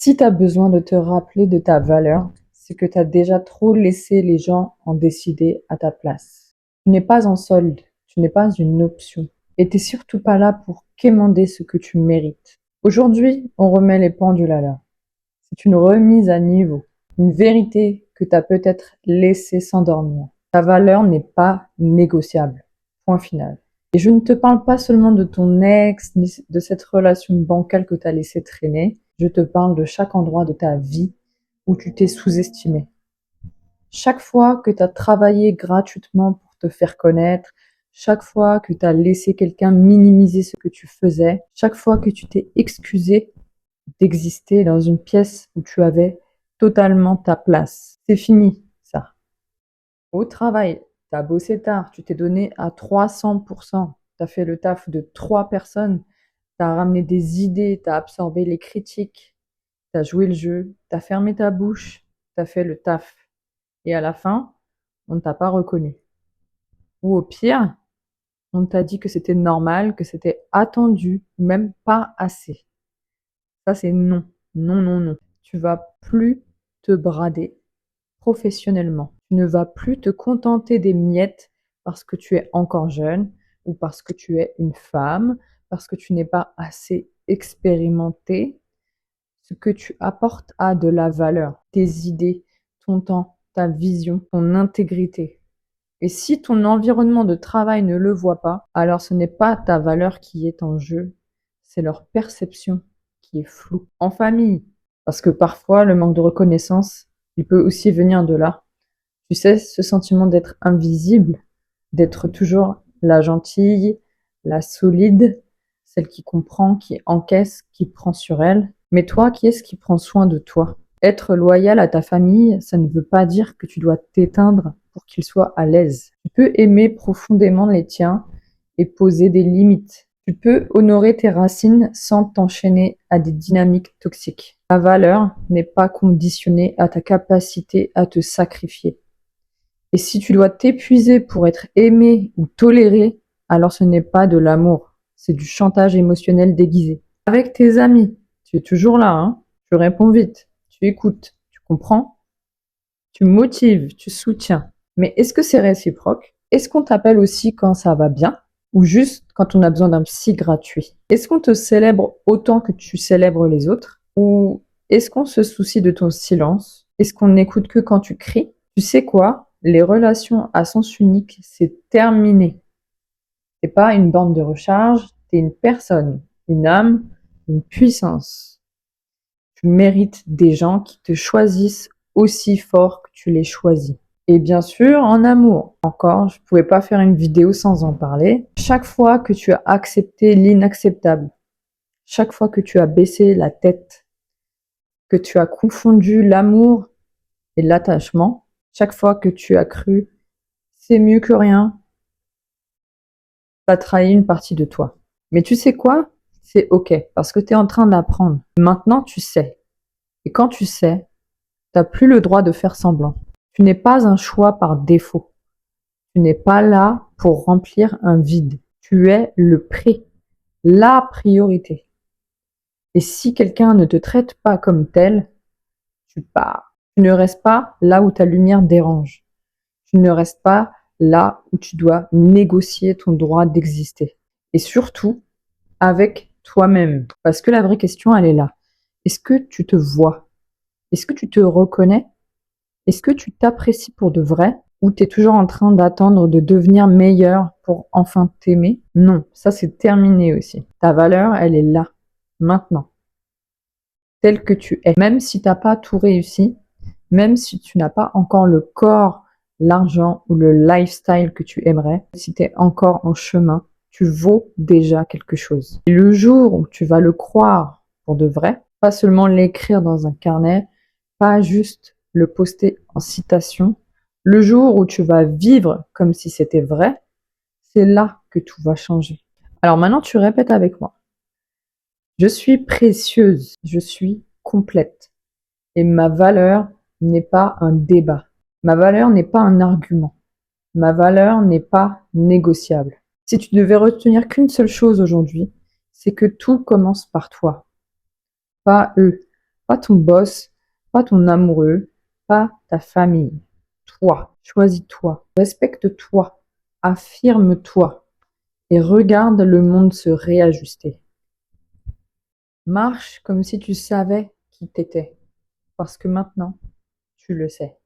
Si tu as besoin de te rappeler de ta valeur, c'est que tu as déjà trop laissé les gens en décider à ta place. Tu n'es pas en solde, tu n'es pas une option. Et tu n'es surtout pas là pour quémander ce que tu mérites. Aujourd'hui, on remet les pendules à l'heure. C'est une remise à niveau, une vérité que tu as peut-être laissé s'endormir. Ta valeur n'est pas négociable. Point final. Et je ne te parle pas seulement de ton ex, ni de cette relation bancale que tu as laissé traîner. Je te parle de chaque endroit de ta vie où tu t'es sous-estimé. Chaque fois que tu as travaillé gratuitement pour te faire connaître, chaque fois que tu as laissé quelqu'un minimiser ce que tu faisais, chaque fois que tu t'es excusé d'exister dans une pièce où tu avais totalement ta place. C'est fini, ça. Au travail, tu as bossé tard, tu t'es donné à 300%, tu as fait le taf de 3 personnes, tu as ramené des idées, tu as absorbé les critiques, tu as joué le jeu, tu as fermé ta bouche, tu as fait le taf. Et à la fin, on ne t'a pas reconnu. Ou au pire, on t'a dit que c'était normal, que c'était attendu, même pas assez. Ça, c'est non. Non, non, non. Tu vas plus te brader professionnellement. Tu ne vas plus te contenter des miettes parce que tu es encore jeune ou parce que tu es une femme, parce que tu n'es pas assez expérimenté. Ce que tu apportes a de la valeur. Tes idées, ton temps, ta vision, ton intégrité. Et si ton environnement de travail ne le voit pas, alors ce n'est pas ta valeur qui est en jeu, c'est leur perception qui est floue. En famille, parce que parfois le manque de reconnaissance, il peut aussi venir de là. Tu sais, ce sentiment d'être invisible, d'être toujours la gentille, la solide, celle qui comprend, qui encaisse, qui prend sur elle. Mais toi, qui est-ce qui prend soin de toi? Être loyal à ta famille, ça ne veut pas dire que tu dois t'éteindre pour qu'ils soient à l'aise. Tu peux aimer profondément les tiens et poser des limites. Tu peux honorer tes racines sans t'enchaîner à des dynamiques toxiques. Ta valeur n'est pas conditionnée à ta capacité à te sacrifier. Et si tu dois t'épuiser pour être aimé ou toléré, alors ce n'est pas de l'amour, c'est du chantage émotionnel déguisé. Avec tes amis, tu es toujours là, hein? Tu réponds vite, tu écoutes, tu comprends, tu motives, tu soutiens. Mais est-ce que c'est réciproque? Est-ce qu'on t'appelle aussi quand ça va bien? Ou juste quand on a besoin d'un psy gratuit? Est-ce qu'on te célèbre autant que tu célèbres les autres? Ou est-ce qu'on se soucie de ton silence? Est-ce qu'on n'écoute que quand tu cries? Tu sais quoi? Les relations à sens unique, c'est terminé. T'es pas une borne de recharge, t'es une personne, une âme, une puissance. Tu mérites des gens qui te choisissent aussi fort que tu les choisis. Et bien sûr, en amour. Encore, je pouvais pas faire une vidéo sans en parler. Chaque fois que tu as accepté l'inacceptable, chaque fois que tu as baissé la tête, que tu as confondu l'amour et l'attachement, chaque fois que tu as cru c'est mieux que rien, t'as trahi une partie de toi. Mais tu sais quoi? C'est ok, parce que tu es en train d'apprendre. Maintenant, tu sais. Et quand tu sais, t'as plus le droit de faire semblant. Tu n'es pas un choix par défaut. Tu n'es pas là pour remplir un vide. Tu es le pré, la priorité. Et si quelqu'un ne te traite pas comme tel, tu pars. Tu ne restes pas là où ta lumière dérange. Tu ne restes pas là où tu dois négocier ton droit d'exister. Et surtout, avec toi-même. Parce que la vraie question, elle est là. Est-ce que tu te vois? Est-ce que tu te reconnais? Est-ce que tu t'apprécies pour de vrai? Ou tu es toujours en train d'attendre de devenir meilleur pour enfin t'aimer? Non, ça c'est terminé aussi. Ta valeur, elle est là, maintenant, telle que tu es. Même si tu n'as pas tout réussi, même si tu n'as pas encore le corps, l'argent ou le lifestyle que tu aimerais, si tu es encore en chemin, tu vaux déjà quelque chose. Et le jour où tu vas le croire pour de vrai, pas seulement l'écrire dans un carnet, pas juste le poster en citation, le jour où tu vas vivre comme si c'était vrai, c'est là que tout va changer. Alors maintenant, tu répètes avec moi. Je suis précieuse, je suis complète. Et ma valeur n'est pas un débat. Ma valeur n'est pas un argument. Ma valeur n'est pas négociable. Si tu devais retenir qu'une seule chose aujourd'hui, c'est que tout commence par toi, pas eux, Pas ton boss, pas ton amoureux, pas ta famille. Toi, choisis-toi, respecte-toi, affirme-toi et regarde le monde se réajuster. Marche comme si tu savais qui t'étais, parce que maintenant, tu le sais.